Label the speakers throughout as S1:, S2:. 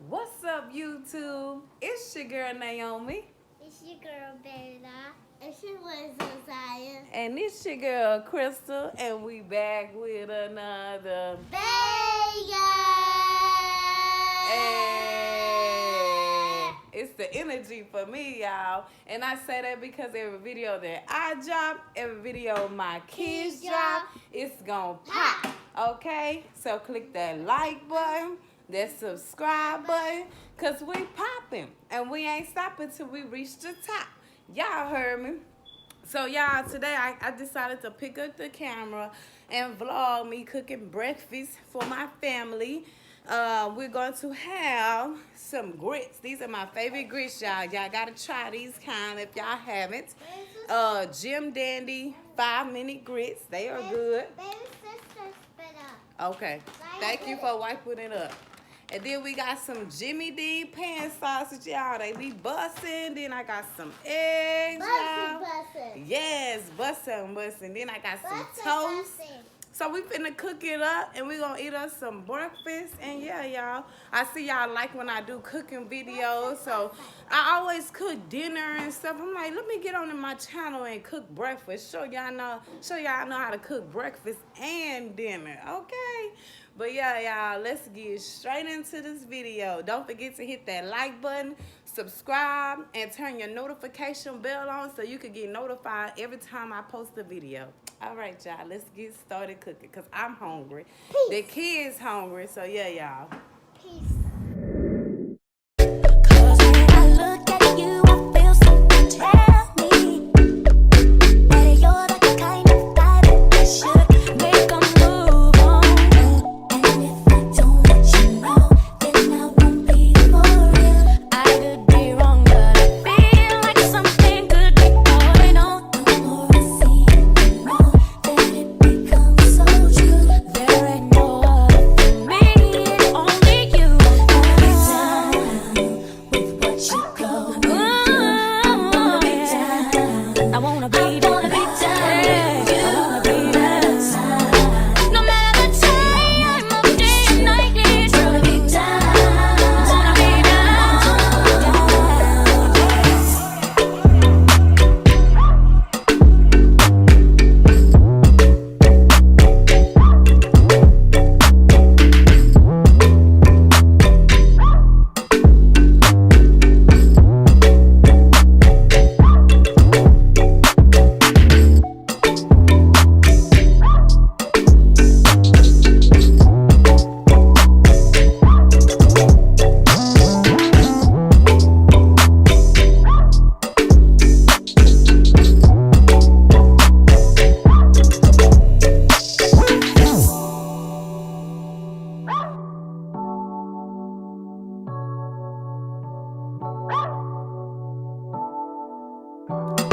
S1: What's up, YouTube? It's your girl Naomi.
S2: It's your girl Bella. It's your boy Josiah.
S1: And it's your girl Crystal. And we back with another
S2: Bella.
S1: Hey, it's the energy for me, y'all. And I say that because every video that I drop, every video my kids drop, it's gonna pop. Okay? So click that like button, that subscribe button, cause we popping. And we ain't stopping till we reach the top. Y'all heard me. So y'all, today I decided to pick up the camera and vlog me cooking breakfast for my family. We're going to have some grits. These are my favorite grits, y'all. Y'all gotta try these kind if y'all haven't. Jim Dandy 5-minute grits. They are good. Okay. Thank you for wiping it up. And then we got some Jimmy Dean pan sausage, y'all. They be bussin'. Then I got some eggs, y'all. Yes, bussin'. Then I got some toast. So we finna cook it up, and we gonna eat us some breakfast. And yeah, y'all, I see y'all like when I do cooking videos. So I always cook dinner and stuff. I'm like, let me get on my channel and cook breakfast. Show y'all know how to cook breakfast and dinner. Okay. But yeah, y'all, let's get straight into this video. Don't forget to hit that like button, subscribe, and turn your notification bell on so you can get notified every time I post a video. All right, y'all, let's get started cooking because I'm hungry.
S2: Peace.
S1: The kids hungry, so yeah, y'all.
S2: Peace.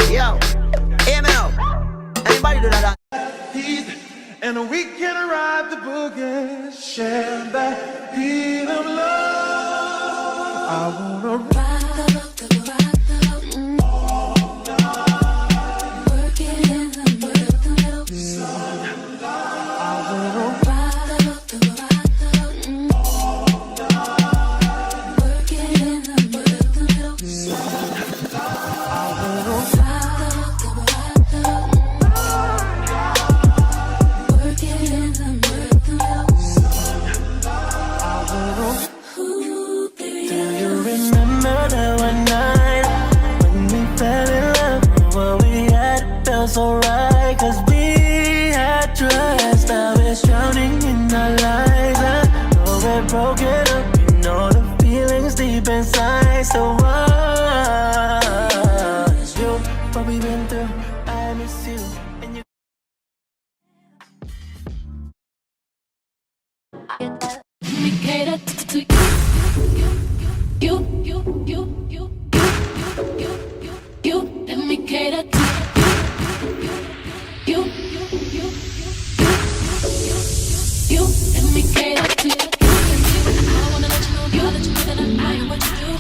S3: Yo, ML, everybody do that.
S4: And we can ride the boogie, share that beat of love. I wanna ride all night, working in the middle. I wanna so right, cause we had trust. Now it's drowning in our lives. I know we're broken up, you know the feelings deep inside. So what's you, what we've been through, I miss you. And you
S5: cater to you, let me cater to you, let me cater to you. I wanna let you know that I am what you do.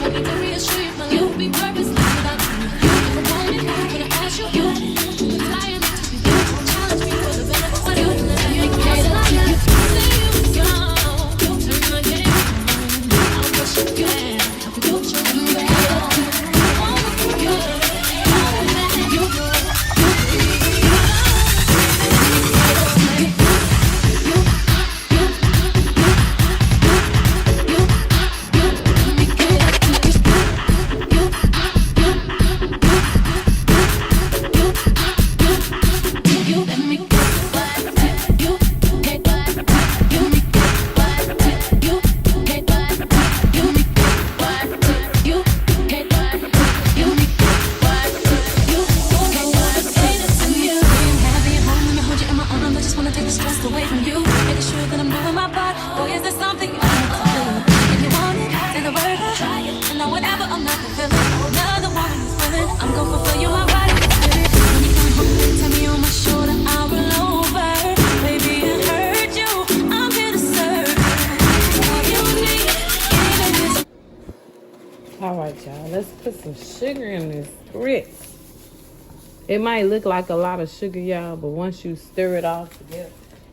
S5: I need to reassure you, my love will be purposeless without you. If I want it, I'm gonna ask you. I am to be challenge me for the better for you. Let me cater to you. You turn my game.
S1: All right, y'all. Let's put some sugar in this grits. It might look like a lot of sugar, y'all, but once you stir it all together,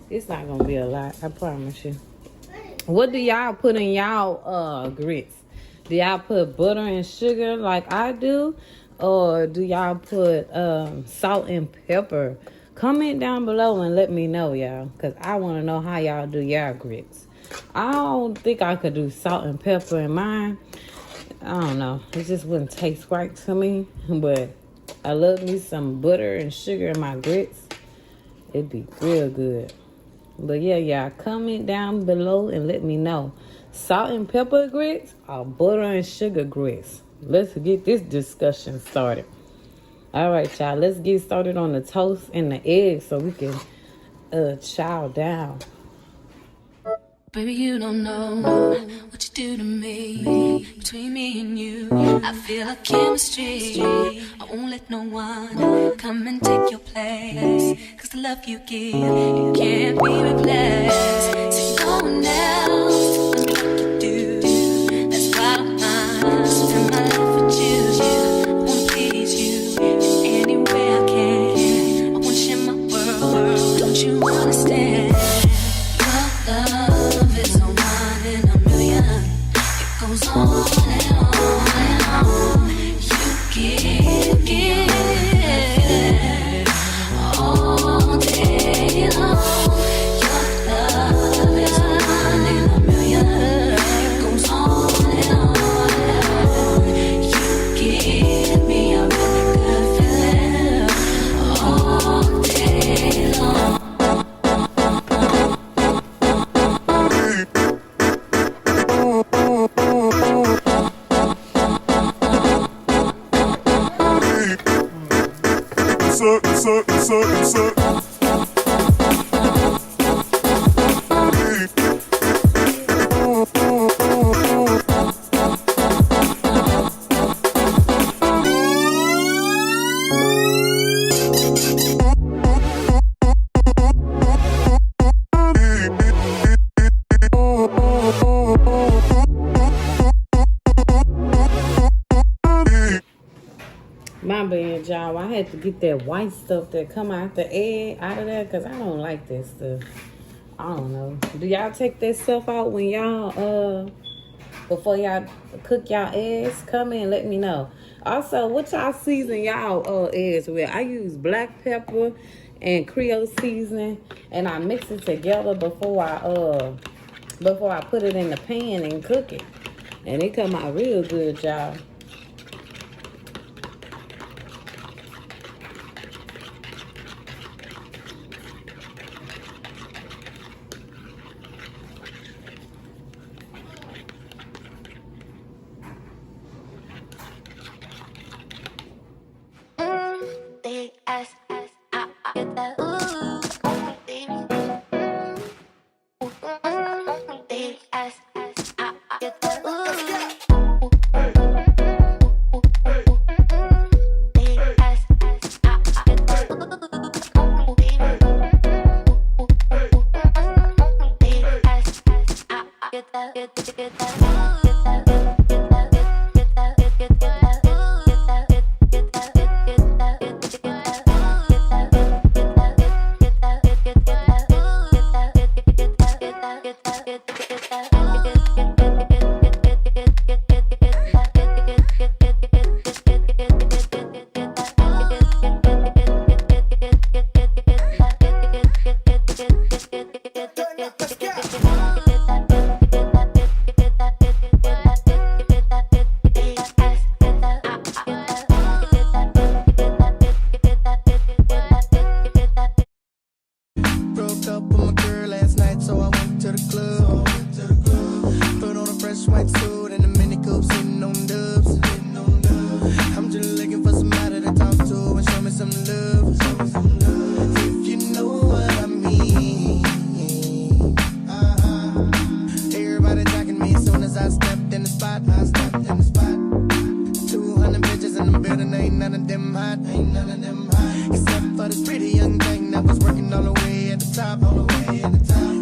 S1: it's not gonna be a lot. I promise you. What do y'all put in y'all grits? Do y'all put butter and sugar like I do? Or do y'all put salt and pepper? Comment down below and let me know, y'all. Because I want to know how y'all do y'all grits. I don't think I could do salt and pepper in mine. I don't know. It just wouldn't taste right to me. But I love me some butter and sugar in my grits. It'd be real good. But yeah, y'all, comment down below and let me know. Salt and pepper grits or butter and sugar grits? Let's get this discussion started. All right, y'all, let's get started on the toast and the eggs so we can chow down.
S5: Baby, you don't know what you do to me. Between me and you, I feel like chemistry. I won't let no one come and take your place. Cause the love you give, it can't be replaced. So no one else love me like you do. That's why I'm mine. Spend my life with you. I wanna please you in any way I can. I wanna share my world. Don't you understand? Your love is a one in a million. It goes on and on and on. You give all day long. Your love is a one in a million. It goes on and on and on. You give me a really good feeling all day long.
S1: My bad, y'all. I had to get that white stuff that come out the egg out of there because I don't like that stuff. I don't know. Do y'all take that stuff out when y'all before y'all cook y'all eggs? Come in and let me know. Also, what y'all season y'all eggs with? I use black pepper and Creole seasoning, and I mix it together before I put it in the pan and cook it, and it come out real good, y'all.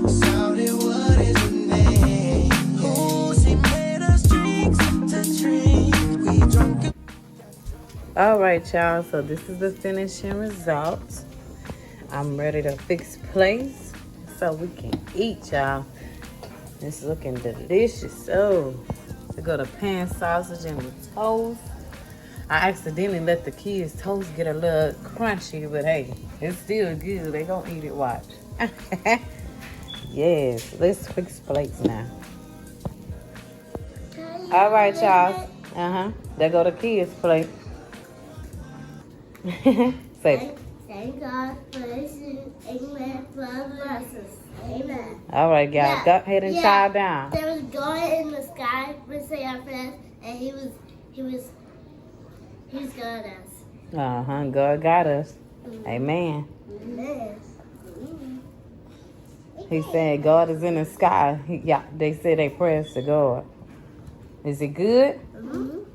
S4: Shouted, what is your name? Ooh, she made
S1: All right, y'all. So this is the finishing result. I'm ready to fix plates so we can eat, y'all. It's looking delicious. Oh, I got a pan sausage and with toast. I accidentally let the kids' toast get a little crunchy, but hey, it's still good. They gonna eat it, watch. Yes, let's fix plates now. All right, y'all. There go the kids' plate. Say,
S2: Thank God for this. Amen. For blessings. Amen.
S1: all right, guys. Go ahead and chow down.
S2: There was God in the sky, we say our prayers, and he was God us.
S1: God got us. Amen.
S2: Amen.
S1: He said God is in the sky. They said they prayers to God. Is it good?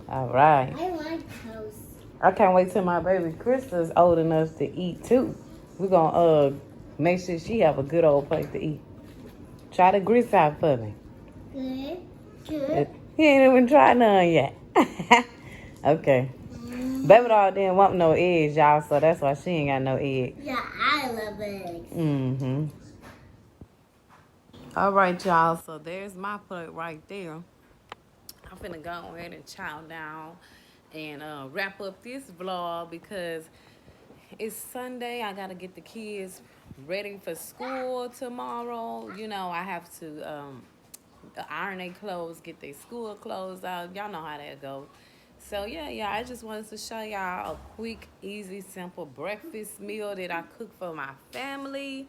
S1: All right.
S2: I like toast.
S1: I can't wait till my baby Krista's old enough to eat too. We're gonna make sure she have a good old place to eat. Try the grits out for me.
S2: Good.
S1: He ain't even tried none yet. Okay. Baby doll didn't want no eggs, y'all, so that's why she ain't got no eggs.
S2: Yeah, I love eggs.
S1: Mm-hmm. All right, y'all. So there's my plate right there. I'm finna go ahead and chow down and wrap up this vlog because it's Sunday. I gotta get the kids ready for school tomorrow. You know, I have to iron their clothes, get their school clothes out. Y'all know how that goes. So yeah, I just wanted to show y'all a quick, easy, simple breakfast meal that I cook for my family.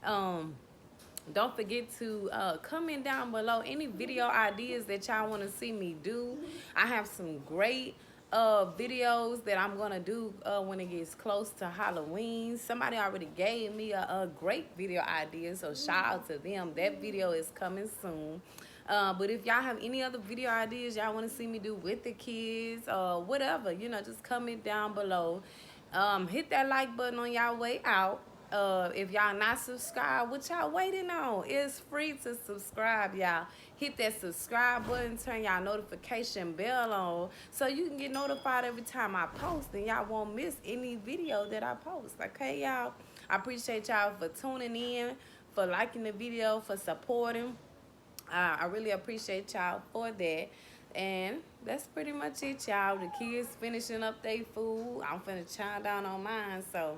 S1: Don't forget to comment down below any video ideas that y'all want to see me do. I have some great videos that I'm going to do when it gets close to Halloween. Somebody already gave me a great video idea, so shout out to them. That video is coming soon. But if y'all have any other video ideas y'all want to see me do with the kids or whatever, you know, just comment down below. Hit that like button on y'all way out. If y'all not subscribed, what y'all waiting on? It's free to subscribe, y'all. Hit that subscribe button, turn y'all notification bell on so you can get notified every time I post and y'all won't miss any video that I post. Okay, y'all? I appreciate y'all for tuning in, for liking the video, for supporting. I really appreciate y'all for that. And that's pretty much it, y'all. The kids finishing up their food. I'm finna chow down on mine, so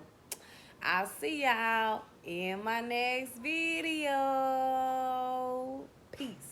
S1: I'll see y'all in my next video. Peace.